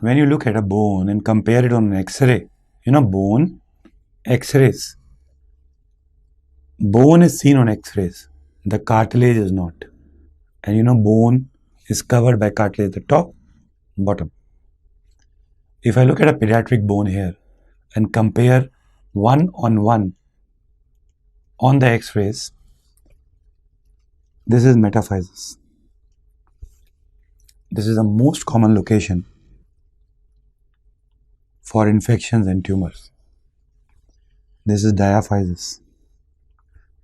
when you look at a bone and compare it on an X-ray, bone, X-rays. Bone is seen on X-rays. The cartilage is not. And bone is covered by cartilage at the top, bottom. If I look at a pediatric bone here and compare one-on-one on the X-rays, this is metaphysis. This is the most common location for infections and tumors. This is diaphysis,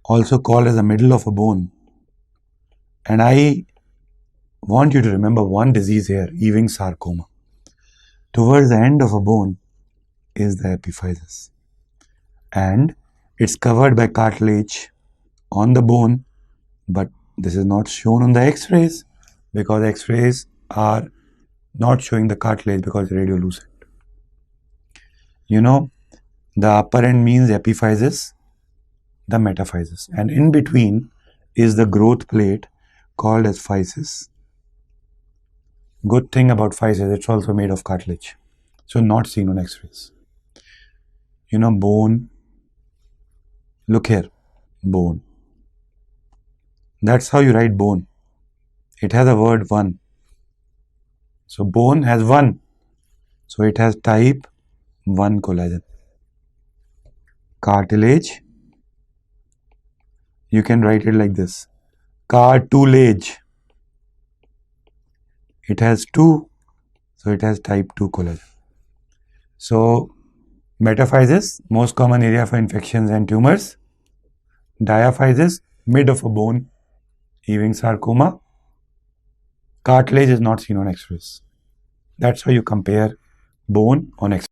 also called as the middle of a bone. And I want you to remember one disease here, Ewing sarcoma. Towards the end of a bone is the epiphysis. And it's covered by cartilage on the bone, but this is not shown on the X-rays because X-rays are not showing the cartilage because it's radiolucent. The upper end means epiphysis, the metaphysis, and in between is the growth plate called as physis. Good thing about physis, it's also made of cartilage, so not seen on X-rays. Bone, look here, bone. That's how you write bone. It has a word 1. So bone has 1. So it has type 1 collagen. Cartilage, you can write it like this. Cartilage. It has 2. So it has type 2 collagen. So metaphysis, most common area for infections and tumors. Diaphysis, mid of a bone, Ewing sarcoma. Cartilage is not seen on X-rays. That's how you compare bone on X-rays.